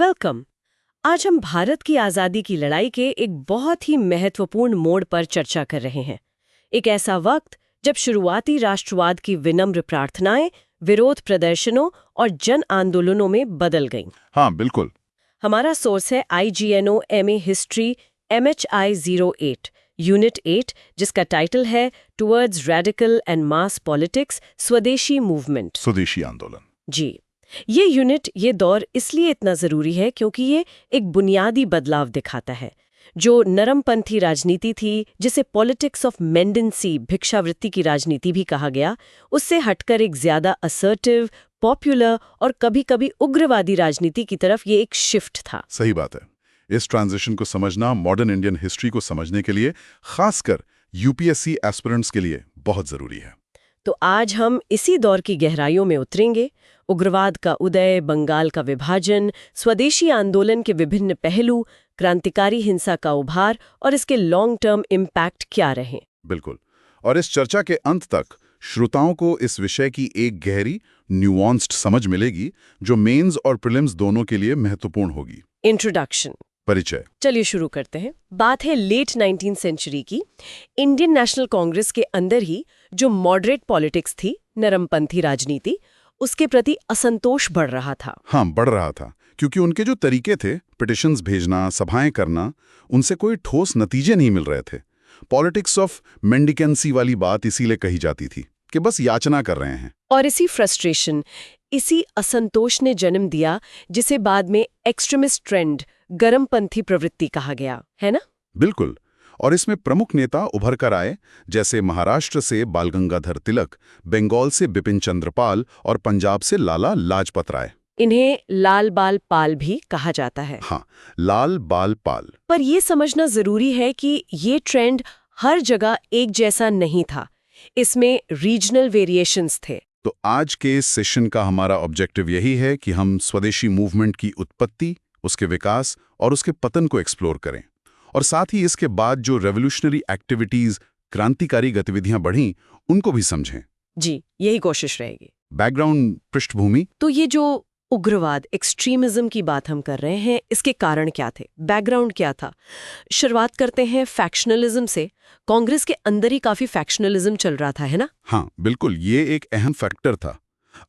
Welcome. आज हम भारत की आज़ादी की लड़ाई के एक बहुत ही महत्वपूर्ण मोड़ पर चर्चा कर रहे हैं। एक ऐसा वक्त जब शुरुआती राष्ट्रवाद की विनम्र प्रार्थनाएं विरोध प्रदर्शनों और जन आंदोलनों में बदल गईं। हाँ, बिल्कुल। हमारा सोर्स है IGNO MA history MHI 08 unit 8, जिसका टाइटल है towards radical and mass politics, स्वदेशी मूवमेंट, स्वदेशी आंदोलन। जी। ये यूनिट, ये दौर इसलिए इतना ज़रूरी है क्योंकि ये एक बुनियादी बदलाव दिखाता है। जो नरमपंथी राजनीति थी, जिसे पॉलिटिक्स ऑफ मेंडेंसी, भिक्षावृत्ति की राजनीति भी कहा गया, उससे हटकर एक ज़्यादा असर्टिव, पॉपुलर और कभी-कभी उग्रवादी राजनीति की तरफ ये एक शिफ्ट था। सही बात है। इस ट्रांजिशन को समझना मॉडर्न इंडियन हिस्ट्री को समझने के लिए, खासकर UPSC एस्पिरेंट्स के लिए बहुत ज़रूरी है। तो आज हम इसी दौर की गहराइयों में उतरेंगे। उग्रवाद का उदय, बंगाल का विभाजन, स्वदेशी आंदोलन के विभिन्न पहलू, क्रांतिकारी हिंसा का उभार और इसके लॉन्ग टर्म इम्पैक्ट क्या रहे। बिल्कुल। और इस चर्चा के अंत तक श्रोताओं को इस विषय की एक गहरी, न्यूआंस्ड समझ मिलेगी जो मेंस और प्रीलिम्स दोनों के लिए महत्वपूर्ण होगी। इंट्रोडक्शन, परिचय। चलिए शुरू करते हैं। बात है लेट 19th सेंचुरी की। इंडियन नेशनल कांग्रेस के अंदर ही जो मॉडरेट पॉलिटिक्स थी, नरमपंथी राजनीति, उसके प्रति असंतोष बढ़ रहा था। हाँ, बढ़ रहा था, क्योंकि उनके जो तरीके थे, पिटिशंस भेजना, सभाएं करना, उनसे कोई ठोस नतीजे नहीं मिल रहे थे। पॉलिटिक्स ऑफ मेंडिकेंसी वाली बात इसीलिए कही जाती थी कि बस याचना कर रहे हैं। और इसी फ्रस्ट्रेशन, इसी असंतोष ने जन्म दिया जिसे बाद में एक्सट्रीमिस्ट ट्रेंड, गरमपंथी प्रवृत्ति कहा गया, है ना? बिल्कुल। और इसमें प्रमुख नेता उभर कर आए, जैसे महाराष्ट्र से बाल गंगाधर तिलक, बंगाल से बिपिन चंद्र पाल और पंजाब से लाला लाजपत राय। इन्हें लाल बाल पाल भी कहा जाता है। हाँ, लाल बाल पाल। पर यह समझना जरूरी है कि ये ट्रेंड हर जगह एक जैसा नहीं था। इसमें रीजनल वेरिएशंस थे। तो आज के इस सेशन का हमारा ऑब्जेक्टिव यही है कि हम स्वदेशी मूवमेंट की उत्पत्ति, उसके विकास और उसके पतन को एक्सप्लोर करें, और साथ ही इसके बाद जो रेवोल्यूशनरी एक्टिविटीज, क्रांतिकारी गतिविधियां बढ़ीं, उनको भी समझें। जी, यही कोशिश रहेगी। बैकग्राउंड, पृष्ठभूमि। तो ये जो उग्रवाद, एक्सट्रीमिज्म की बात हम कर रहे हैं, इसके कारण क्या थे, बैकग्राउंड क्या था? शुरुआत करते हैं फैक्शनलिज्म से। कांग्रेस के अंदर ही काफी फैक्शनलिज्म चल रहा था, है ना? हाँ, बिल्कुल, ये एक अहम फैक्टर था।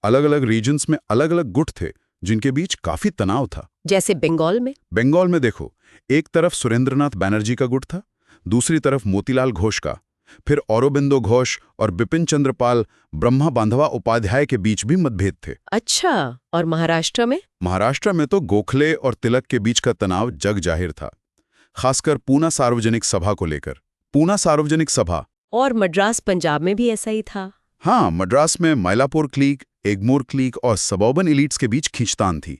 अलग अलग रीजन्स में अलग अलग गुट थे जिनके बीच काफी तनाव था। जैसे बंगाल में? बंगाल में देखो, एक तरफ सुरेंद्रनाथ बैनर्जी का गुट था, दूसरी तरफ मोतीलाल घोष का, फिर औरोबिंदो घोष और बिपिन चंद्र पाल, ब्रह्मा बांधवा उपाध्याय के बीच भी मतभेद थे। अच्छा, और महाराष्ट्र में? महाराष्ट्र में तो गोखले और तिलक के बीच का तनाव जग जाहिर था, खासकर पूना सार्वजनिक सभा को लेकर। पूना सार्वजनिक सभा। और मद्रास, पंजाब में भी ऐसा ही था। हाँ, मद्रास में माइलापुर क्लीक, एगमोर क्लीक और सबर्बन एलिट्स के बीच खींचतान थी।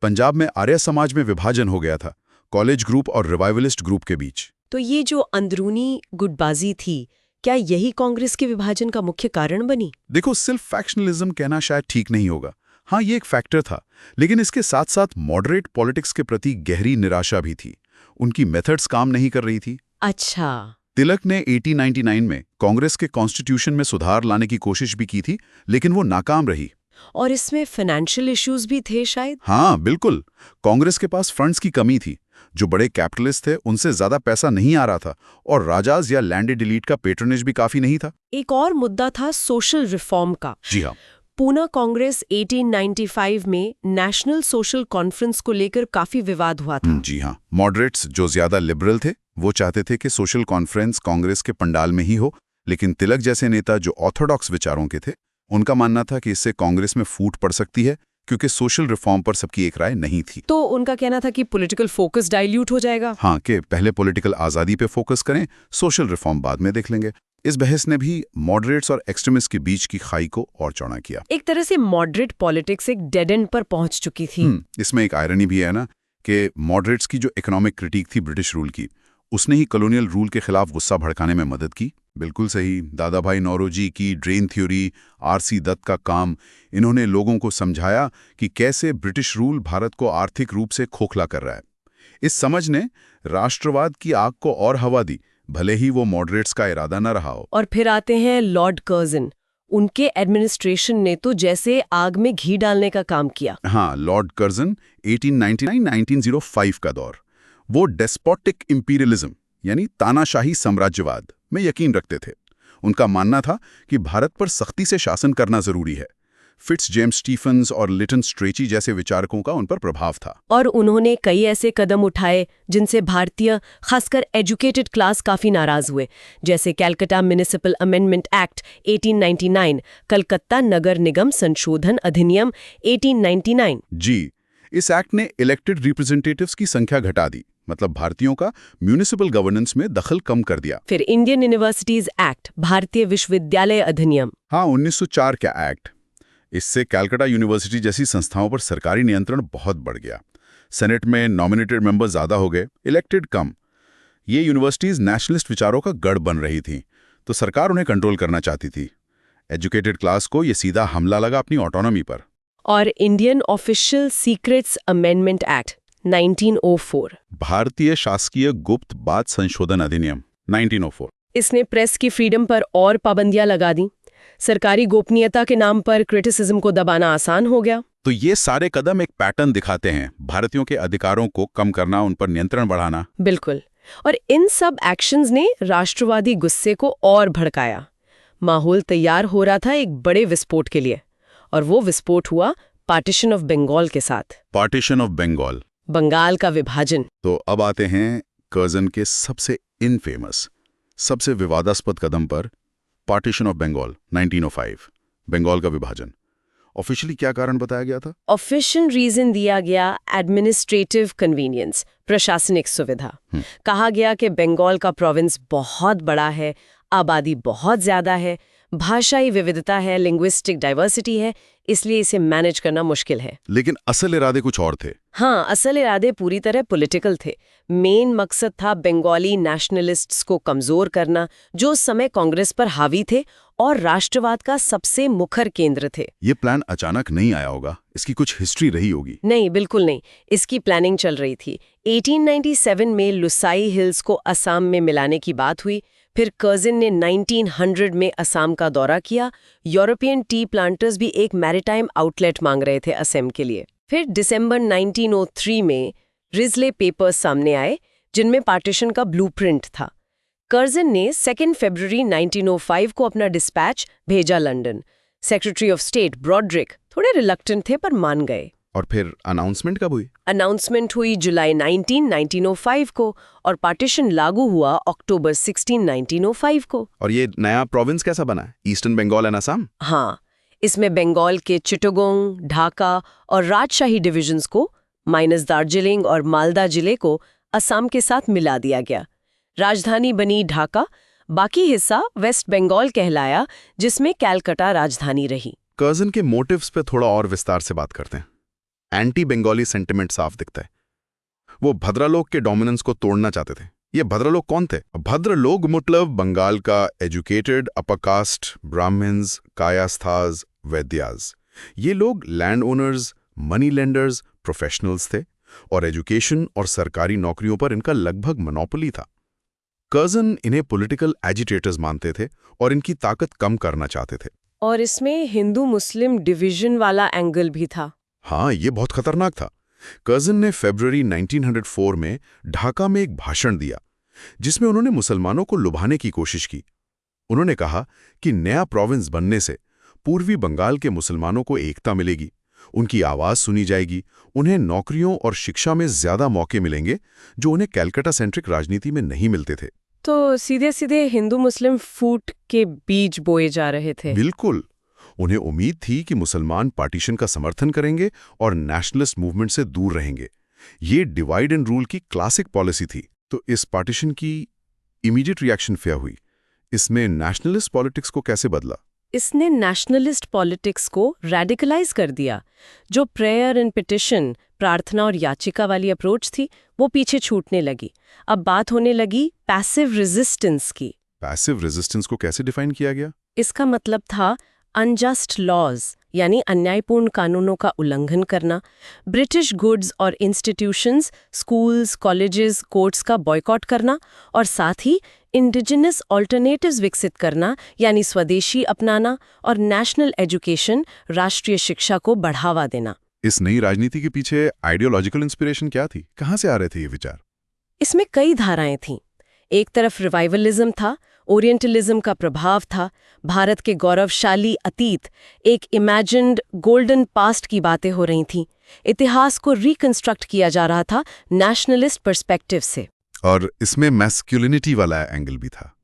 पंजाब में आर्य समाज में विभाजन हो गया था, कॉलेज ग्रुप और रिवाइवलिस्ट ग्रुप के बीच। तो ये जो अंदरूनी गुटबाजी थी, क्या यही कांग्रेस के विभाजन का मुख्य कारण बनी? देखो, सिर्फ फैक्शनलिज्म कहना शायद ठीक नहीं होगा। हाँ, ये एक फैक्टर था, लेकिन इसके साथ साथ मॉडरेट पॉलिटिक्स के प्रति गहरी निराशा भी थी। उनकी मेथड्स काम नहीं कर रही थी। अच्छा। तिलक ने 1899 में कांग्रेस के कॉन्स्टिट्यूशन में सुधार लाने की कोशिश भी की थी, लेकिन वो नाकाम रही। और इसमें फाइनेंशियल इश्यूज भी थे शायद? हाँ, बिल्कुल। कांग्रेस के पास फंड्स की कमी थी। जो बड़े कैपिटलिस्ट थे, उनसे ज्यादा पैसा नहीं आ रहा था, और राजाज या लैंडेड एलीट का पेट्रोनेज भी काफी नहीं था। एक और मुद्दा था सोशल रिफॉर्म का। जी हाँ। पूना कांग्रेस 1895 में नेशनल सोशल कॉन्फ्रेंस को लेकर काफी विवाद हुआ था। जी हाँ। मॉडरेट्स, जो ज्यादा लिबरल थे, वो चाहते थे कि सोशल कॉन्फ्रेंस कांग्रेस के पंडाल में ही हो, लेकिन तिलक जैसे नेता जो ऑर्थोडॉक्स विचारों के थे, उनका मानना था कि इससे कांग्रेस में फूट पड़ सकती है, क्योंकि सोशल रिफॉर्म पर सबकी एक राय नहीं थी। तो उनका कहना था कि पॉलिटिकल फोकस डाइल्यूट हो जाएगा। हाँ, कि पहले पॉलिटिकल आज़ादी पे फोकस करें, सोशल रिफॉर्म बाद में देख लेंगे। इस बहस ने भी मॉडरेट्स और एक्सट्रीमिस्ट के बीच की खाई को और चौड़ा किया। एक तरह से मॉडरेट पॉलिटिक्स एक डेड एंड पर पहुंच चुकी थी। इसमें एक आयरनी भी है ना, कि मॉडरेट्स की जो इकोनॉमिक क्रिटिक थी ब्रिटिश रूल की, उसने ही कॉलोनियल रूल के खिलाफ गुस्सा भड़काने में मदद की। बिल्कुल सही। दादा भाई नौरोजी की ड्रेन थ्योरी, RC दत्त का काम, इन्होंने लोगों को समझाया कि कैसे ब्रिटिश रूल भारत को आर्थिक रूप से खोखला कर रहा है। इस समझ ने राष्ट्रवाद की आग को और हवा दी, भले ही वो मॉडरेट्स का इरादा न रहा हो। और फिर आते हैं लॉर्ड कर्जन। उनके एडमिनिस्ट्रेशन ने तो जैसे आग में घी डालने का काम किया। हाँ, लॉर्ड कर्जन 1899-1905 का दौर, वो डेस्पोटिक इंपीरियलिज्म यानी तानाशाही साम्राज्यवाद में यकीन रखते थे। उनका मानना था कि भारत पर सख्ती से शासन करना जरूरी है। फिट्स जेम्स स्टीफन्स और लिटन स्ट्रेची जैसे विचारकों का उन पर प्रभाव था। और उन्होंने कई ऐसे कदम उठाए जिनसे भारतीय, खासकर एजुकेटेड क्लास काफी नाराज हुए, जैसे Calcutta municipal amendment act 1899, Calcutta नगर निगम संशोधन अधिनियम 1899। जी, इस एक्ट ने इलेक्टेड रिप्रेजेंटेटिव्स की संख्या घटा दी, मतलब भारतीयों का म्युनिसिपल गवर्नेंस में दखल कम कर दिया। फिर इंडियन यूनिवर्सिटीज एक्ट, भारतीय विश्वविद्यालय अधिनियम। हाँ, 1904 का एक्ट। इससे कैलकाटा यूनिवर्सिटी जैसी संस्थाओं पर सरकारी नियंत्रण बहुत बढ़ गया। सेनेट में नॉमिनेटेड मेंबर ज्यादा हो गए, इलेक्टेड कम। ये यूनिवर्सिटीज नेशनलिस्ट विचारों का गढ़ बन रही थीं, तो सरकार उन्हें कंट्रोल करना चाहती थी। एजुकेटेड क्लास को ये सीधा हमला लगा अपनी ऑटोनॉमी पर। और Indian official secrets amendment act 1904, भारतीय शासकीय गुप्त बात संशोधन अधिनियम 1904। इसने प्रेस की फ्रीडम पर और पाबंदियां लगा दी। सरकारी गोपनीयता के नाम पर क्रिटिसिज्म को दबाना आसान हो गया। तो ये सारे कदम एक पैटर्न दिखाते हैं, भारतीयों के अधिकारों को कम करना, उन पर नियंत्रण बढ़ाना। बिल्कुल। और इन सब एक्शंस ने राष्ट्रवादी गुस्से को और भड़काया। माहौल तैयार हो रहा था एक बड़े विस्फोट के लिए, और वो विस्फोट हुआ पार्टीशन ऑफ बंगाल के साथ। पार्टीशन ऑफ बंगाल, बंगाल का विभाजन। तो अब आते हैं कर्जन के सबसे इनफेमस, सबसे विवादास्पद कदम पर, पार्टीशन ऑफ बंगाल 1905, बंगाल का विभाजन। ऑफिशियली क्या कारण बताया गया था? ऑफिशियल रीजन दिया गया एडमिनिस्ट्रेटिव कन्वीनियंस, प्रशासनिक सुविधा। कहा गया कि बंगाल का प्रोविंस बहुत बड़ा है, आबादी बहुत ज्यादा है, भाषाई विविधता है, लिंग्विस्टिक डाइवर्सिटी है, इसलिए इसे मैनेज करना मुश्किल है। लेकिन असल इरादे कुछ और थे। हाँ, असल इरादे पूरी तरह पॉलिटिकल थे। मेन मकसद था बंगाली नेशनलिस्ट्स को कमजोर करना, जो उस समय कांग्रेस पर हावी थे और राष्ट्रवाद का सबसे मुखर केंद्र थे। ये प्लान अचानक नहीं आया होगा, इसकी कुछ हिस्ट्री रही होगी। नहीं, बिल्कुल नहीं, इसकी प्लानिंग चल रही थी। 1897 में लुसाई हिल्स को असम में मिलाने की बात हुई। फिर कर्जन ने 1900 में असम का दौरा किया। यूरोपियन टी प्लांटर्स भी एक मैरीटाइम आउटलेट मांग रहे थे असम के लिए। फिर दिसंबर 1903 में रिजले पेपर्स सामने आए, जिनमें पार्टीशन का ब्लूप्रिंट था। कर्जन ने 2 फरवरी 1905 को अपना डिस्पैच भेजा London. Secretary of state Brodrick थोड़े रिलक्टेंट थे, पर मान गए। और फिर अनाउंसमेंट कब हुई? अनाउंसमेंट हुई जुलाई 19, 1905 को, और पार्टीशन लागू हुआ अक्टूबर 16, 1905 को। और ये नया प्रोविंस कैसा बना? Eastern Bengal and Assam? हाँ, इसमें बंगाल के चिटगोंग, ढाका और राजशाही डिविजन्स को माइनस दार्जिलिंग और मालदा जिले को असम के साथ मिला दिया गया। राजधानी बनी ढाका, बाकी हिस्सा वेस्ट बंगाल कहलाया, जिसमें कैलकाटा राजधानी रही। कर्जन के मोटिव्स पे थोड़ा और विस्तार से बात करते हैं। एंटी बंगाली सेंटिमेंट साफ दिखता है। वो भद्रलोक के डोमिनेंस को तोड़ना चाहते थे। ये भद्रलोक कौन थे? भद्रलोक मतलब बंगाल का एजुकेटेड अपर कास्ट, ब्राह्मण्स, कायास्थास, वैद्यास। ये लोग land owners, money lenders, professionals थे, और एजुकेशन और सरकारी नौकरियों पर इनका लगभग मोनोपोली था। कर्जन इन्हें पॉलिटिकल एजिटेटर्स मानते थे और इनकी ताकत कम करना चाहते थे। और इसमें हिंदू मुस्लिम डिवीजन वाला एंगल भी था। हाँ, ये बहुत खतरनाक था। कर्जन ने फरवरी 1904 में ढाका में एक भाषण दिया, जिसमें उन्होंने मुसलमानों को लुभाने की कोशिश की। उन्होंने कहा कि नया प्रोविंस बनने से पूर्वी बंगाल के मुसलमानों को एकता मिलेगी, उनकी आवाज सुनी जाएगी, उन्हें नौकरियों और शिक्षा में ज्यादा मौके मिलेंगे, जो उन्हें कैलकाटा सेंट्रिक राजनीति में नहीं मिलते थे। तो सीधे सीधे हिंदू मुस्लिम फूट के बीज बोए जा रहे थे। बिल्कुल। उन्हें उम्मीद थी कि मुसलमान पार्टीशन का समर्थन करेंगे और नेशनलिस्ट मूवमेंट से दूर रहेंगे। ये डिवाइड एंड रूल की क्लासिक पॉलिसी थी। तो इस पार्टीशन की इमीडिएट रिएक्शन क्या हुई? इसमें नेशनलिस्ट पॉलिटिक्स को कैसे बदला? इसने नेशनलिस्ट पॉलिटिक्स को रेडिकलाइज कर दिया। जो प्रेयर एंड पिटिशन, प्रार्थना और याचिका वाली अप्रोच थी, वो पीछे छूटने लगी। अब बात होने लगी पैसिव रेजिस्टेंस की। पैसिव रेजिस्टेंस को कैसे डिफाइन किया गया? इसका मतलब था अनजस्ट लॉज, यानी अन्यायपूर्ण कानूनों का उल्लंघन करना, ब्रिटिश गुड्स और इंस्टीट्यूशंस, स्कूल्स, कॉलेजेस, कोर्ट्स का बॉयकॉट करना, और साथ ही इंडिजिनस ऑल्टरनेटिव्स विकसित करना यानी स्वदेशी अपनाना और नेशनल एजुकेशन राष्ट्रीय शिक्षा को बढ़ावा देना। इस नई राजनीति के पीछे आइडियोलॉजिकल इंस्पिरेशन क्या थी? कहाँ से आ रहे थे ये विचार? इसमें कई धाराएं थीं। एक तरफ रिवाइवलिज्म था, ओरिएंटलिज्म का प्रभाव था, भारत के गौरवशाली अतीत, एक इमेजिन्ड गोल्डन पास्ट की बातें हो रही थीं। इतिहास को रिकंस्ट्रक्ट किया जा रहा था नेशनलिस्ट पर्सपेक्टिव से। और इसमें मैस्कुलिनिटी वाला एंगल भी था।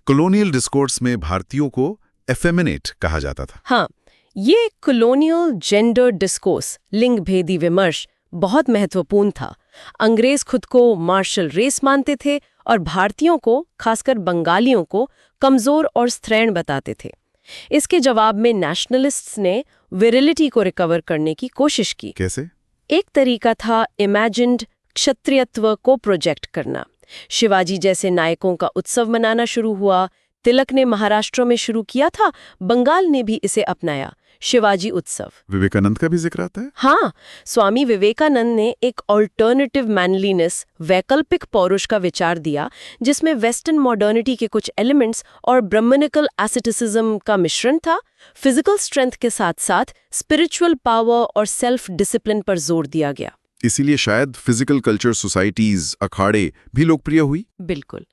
कॉलोनियल डिस्कोर्स में भारतीयों को एफेमिनेट कहा जाता था। हाँ, ये कॉलोनियल जेंडर डिस्कोर्स, लिंग भेदी विमर्श बहुत महत्वपूर्ण था। अंग्रेज खुद को मार्शल रेस मानते थे और भारतीयों को, खासकर बंगालियों को, कमजोर और स्त्रैण बताते थे। इसके जवाब में नेशनलिस्ट्स ने विरिलिटी को रिकवर करने की कोशिश की। कैसे? एक तरीका था इमेजिन्ड क्षत्रियत्व को प्रोजेक्ट करना। शिवाजी जैसे नायकों का उत्सव मनाना शुरू हुआ। तिलक ने महाराष्ट्र में शुरू किया था, बंगाल ने भी इसे अपनाया, शिवाजी उत्सव। विवेकानंद का भी जिक्र आता है? हाँ, स्वामी विवेकानंद ने एक ऑल्टरनेटिव मैनलीनेस, वैकल्पिक पौरुष का विचार दिया, जिसमें वेस्टर्न मॉडर्निटी के कुछ एलिमेंट्स और ब्रह्मनिकल एसेटिसिज्म का मिश्रण था। फिजिकल स्ट्रेंथ के साथ साथ स्पिरिचुअल पावर और सेल्फ डिसिप्लिन पर जोर दिया गया। इसीलिए शायद फिजिकल कल्चर सोसाइटीज, अखाड़े भी लोकप्रिय हुई। बिल्कुल।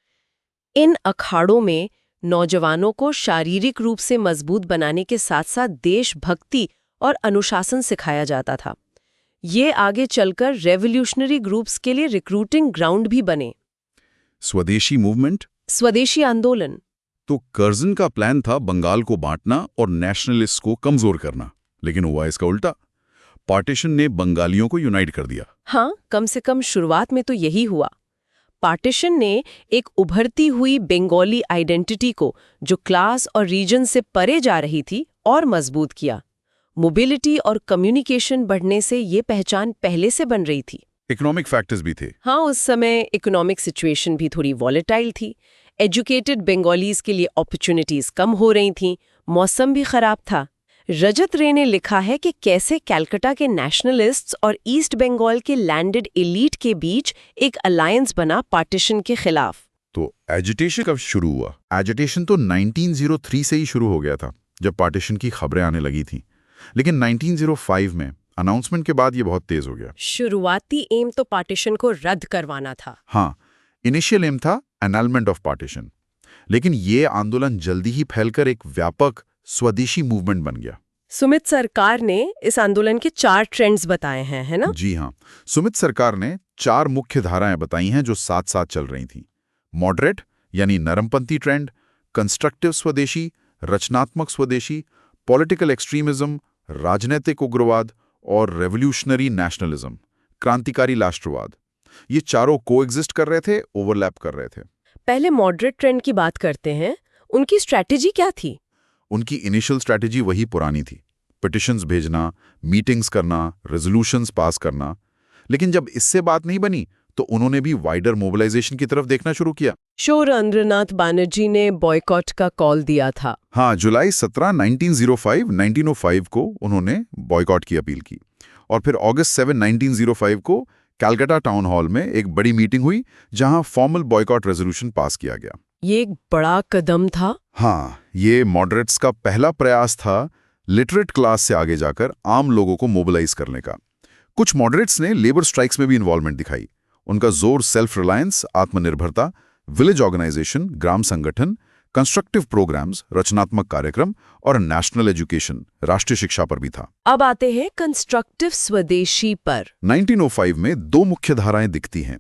इन अखाड़ों में नौजवानों को शारीरिक रूप से मजबूत बनाने के साथ साथ देशभक्ति और अनुशासन सिखाया जाता था। ये आगे चलकर रेवोल्यूशनरी ग्रुप्स के लिए रिक्रूटिंग ग्राउंड भी बने। स्वदेशी मूवमेंट, स्वदेशी आंदोलन। तो कर्जन का प्लान था बंगाल को बांटना और नेशनलिस्ट को कमजोर करना, लेकिन हुआ इसका उल्टा। पार्टीशन ने बंगालियों को यूनाइट कर दिया। हाँ, कम से कम शुरुआत में तो यही हुआ। पार्टीशन ने एक उभरती हुई बंगाली आइडेंटिटी को, जो क्लास और रीजन से परे जा रही थी, और मजबूत किया। मोबिलिटी और कम्युनिकेशन बढ़ने से ये पहचान पहले से बन रही थी। इकोनॉमिक फैक्टर्स भी थे। हाँ, उस समय इकोनॉमिक सिचुएशन भी थोड़ी वॉलेटाइल थी। एजुकेटेड बंगालीज के लिए अपॉर्चुनिटीज कम हो रही थीं, मौसम भी खराब था। रजत रे ने लिखा है कि कैसे कलकत्ता के नेशनलिस्ट्स और ईस्ट बंगाल के लैंडेड एलीट के बीच एक अलायंस बना पार्टीशन के खिलाफ। तो एजिटेशन कब शुरू हुआ? एजिटेशन तो 1903 से ही शुरू हो गया था, जब पार्टीशन की खबरें आने लगी थी। लेकिन 1905 में अनाउंसमेंट के बाद ये बहुत तेज हो गया। शुरुआती एम तो पार्टीशन को रद्द करवाना था। हाँ, इनिशियल एम था एनलमेंट ऑफ पार्टीशन, लेकिन ये आंदोलन जल्दी ही फैलकर एक व्यापक स्वदेशी मूवमेंट बन गया। सुमित सरकार ने इस आंदोलन के 4 ट्रेंड्स बताए हैं, है ना? जी हाँ, सुमित सरकार ने 4 मुख्य धाराएं बताई हैं जो साथ साथ चल रही थीं। मॉडरेट यानी नरमपंथी ट्रेंड, कंस्ट्रक्टिव स्वदेशी, रचनात्मक स्वदेशी, पॉलिटिकल एक्सट्रीमिज्म, राजनीतिक उग्रवाद और रेवोल्यूशनरी नेशनलिज्म, क्रांतिकारी राष्ट्रवाद। ये चारों कोएग्जिस्ट कर रहे थे, ओवरलैप कर रहे थे। पहले मॉडरेट ट्रेंड की बात करते हैं। उनकी स्ट्रैटेजी क्या थी? उनकी इनिशियल स्ट्रैटेजी वही पुरानी थी, पिटिशंस भेजना, मीटिंग्स करना, रेजोल्यूशंस पास करना। लेकिन जब इससे बात नहीं बनी तो उन्होंने भी वाइडर मोबिलाइजेशन की तरफ देखना शुरू किया। शौरेंद्रनाथ बनर्जी ने बॉयकॉट का कॉल दिया था। हाँ, जुलाई 17, 1905 को उन्होंने बॉयकॉट की अपील की। और फिर अगस्त 7, 1905 को कलकत्ता टाउन हॉल में एक बड़ी मीटिंग हुई, जहां फॉर्मल बॉयकॉट रेजोल्यूशन पास किया गया। ये एक बड़ा कदम था। हाँ, ये मॉडरेट्स का पहला प्रयास था लिटरेट क्लास से आगे जाकर आम लोगों को मोबिलाइज करने का। कुछ मॉडरेट्स ने लेबर स्ट्राइक्स में भी इन्वॉल्वमेंट दिखाई। उनका जोर सेल्फ रिलायंस, आत्मनिर्भरता, विलेज ऑर्गेनाइजेशन, ग्राम संगठन, कंस्ट्रक्टिव प्रोग्राम्स, रचनात्मक कार्यक्रम और नेशनल एजुकेशन, राष्ट्रीय शिक्षा पर भी था। अब आते हैं कंस्ट्रक्टिव स्वदेशी पर। 1905 में 2 मुख्य धाराएं दिखती हैं।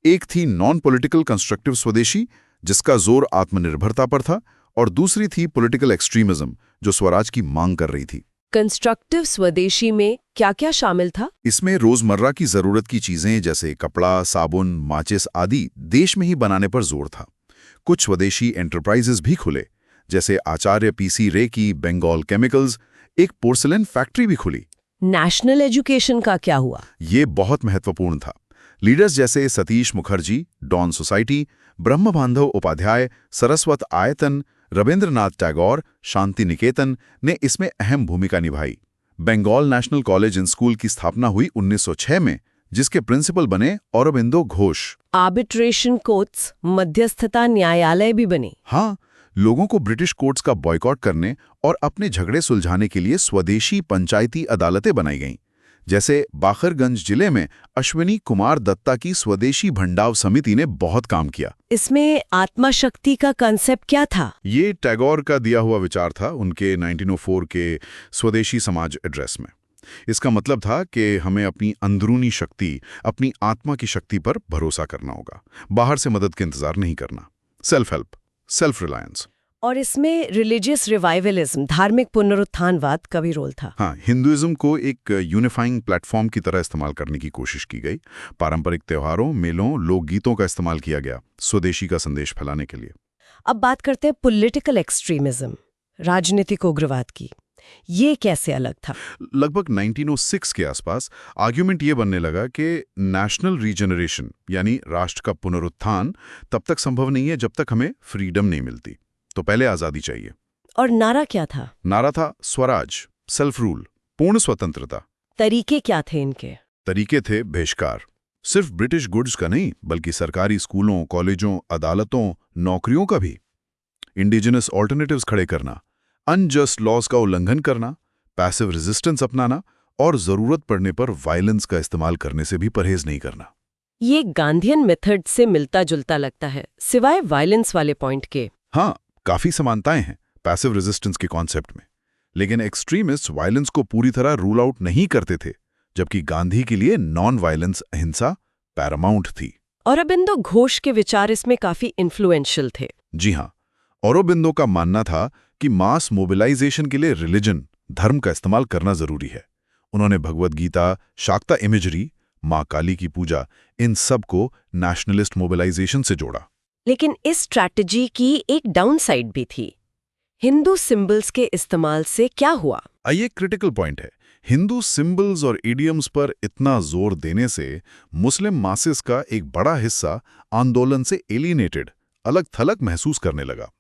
एक थी नॉन पॉलिटिकल कंस्ट्रक्टिव स्वदेशी, जिसका जोर आत्मनिर्भरता पर था, और दूसरी थी पॉलिटिकल एक्सट्रीमिज्म, जो स्वराज की मांग कर रही थी। कंस्ट्रक्टिव स्वदेशी में क्या-क्या शामिल था? इसमें रोजमर्रा की जरूरत की चीजें जैसे कपड़ा, साबुन, माचिस आदि देश में ही बनाने पर जोर था। कुछ स्वदेशी एंटरप्राइजेस भी खुले, जैसे आचार्य पीसी रे की बंगाल केमिकल्स, एक पोर्सिलेन फैक्ट्री भी खुली। नेशनल एजुकेशन का क्या हुआ? ये बहुत महत्वपूर्ण था। लीडर्स जैसे सतीश मुखर्जी, डॉन सोसाइटी, ब्रह्मबांधव उपाध्याय, सरस्वत आयतन, रविंद्रनाथ टैगोर, शांति निकेतन ने इसमें अहम भूमिका निभाई। Bengal national college and school की स्थापना हुई 1906 में, जिसके प्रिंसिपल बने औरबिंदो घोष। आर्बिट्रेशन कोर्ट्स, मध्यस्थता न्यायालय भी बने। हाँ, लोगों को ब्रिटिश कोर्ट्स का बॉयकॉट करने और अपने झगड़े सुलझाने के लिए स्वदेशी पंचायती अदालतें बनाई गईं। जैसे बाखरगंज जिले में अश्विनी कुमार दत्ता की स्वदेशी भंडाव समिति ने बहुत काम किया। इसमें आत्माशक्ति का कंसेप्ट क्या था? ये टैगोर का दिया हुआ विचार था उनके 1904 के स्वदेशी समाज एड्रेस में। इसका मतलब था कि हमें अपनी अंदरूनी शक्ति, अपनी आत्मा की शक्ति पर भरोसा करना होगा, बाहर से मदद के इंतजार नहीं करना। Self help, self reliance. और इसमें रिलीजियस रिवाइवलिज्म, धार्मिक पुनरुत्थानवाद का भी रोल था। हाँ, हिंदुइज्म को एक यूनिफाइंग प्लेटफॉर्म की तरह इस्तेमाल करने की कोशिश की गई। पारंपरिक त्योहारों, मेलों, लोकगीतों का इस्तेमाल किया गया स्वदेशी का संदेश फैलाने के लिए। अब बात करते हैं पॉलिटिकल एक्सट्रीमिज्म, राजनीतिक उग्रवाद की। ये कैसे अलग था? लगभग 1906 के आसपास आर्ग्यूमेंट ये बनने लगा कि नेशनल रीजनरेशन यानी राष्ट्र का पुनरुत्थान तब तक संभव नहीं है जब तक हमें फ्रीडम नहीं मिलती, तो पहले आजादी चाहिए। और नारा क्या था? नारा था स्वराज, सेल्फ रूल, पूर्ण स्वतंत्रता। तरीके क्या थे इनके? तरीके थे बहिष्कार, सिर्फ ब्रिटिश गुड्स का नहीं बल्कि सरकारी स्कूलों, कॉलेजों, अदालतों, नौकरियों का भी। इंडिजिनस ऑल्टरनेटिव्स खड़े करना, अनजस्ट लॉज का उल्लंघन करना, पैसिव रेजिस्टेंस अपनाना और जरूरत पड़ने पर वायलेंस का इस्तेमाल करने से भी परहेज नहीं करना। ये गांधीयन मेथड से मिलता जुलता लगता है, सिवाय वायलेंस वाले पॉइंट के। हाँ, काफी समानताएं हैं पैसिव रेजिस्टेंस के कॉन्सेप्ट में, लेकिन एक्सट्रीमिस्ट वायलेंस को पूरी तरह रूल आउट नहीं करते थे, जबकि गांधी के लिए नॉन वायलेंस अहिंसा पैरामाउंट थी। औरबिंदो घोष के विचार इसमें काफी इन्फ्लुएंशियल थे। जी हाँ, औरबिंदो का मानना था कि मास मोबिलाइजेशन के लिए रिलीजन, धर्म का इस्तेमाल करना जरूरी है। उन्होंने भगवद गीता, शाक्ता इमेजरी, माँ काली की पूजा, इन सब को नेशनलिस्ट मोबिलाइजेशन से जोड़ा। लेकिन इस स्ट्रैटेजी की एक डाउनसाइड भी थी। हिंदू सिंबल्स के इस्तेमाल से क्या हुआ? ये क्रिटिकल पॉइंट है। हिंदू सिंबल्स और इडियम्स पर इतना जोर देने से मुस्लिम मासेस का एक बड़ा हिस्सा आंदोलन से एलिनेटेड, अलग थलग महसूस करने लगा।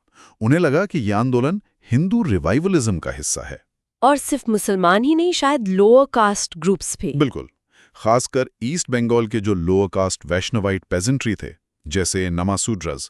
उन्हें लगा कि यह आंदोलन हिंदू रिवाइवलिज्म का हिस्सा है। और सिर्फ मुसलमान ही नहीं, शायद लोअर कास्ट ग्रुप्स भी। बिल्कुल, खासकर ईस्ट बंगाल के जो लोअर कास्ट वैष्णवाइट पेजेंट्री थे, जैसे नमासूड्रज,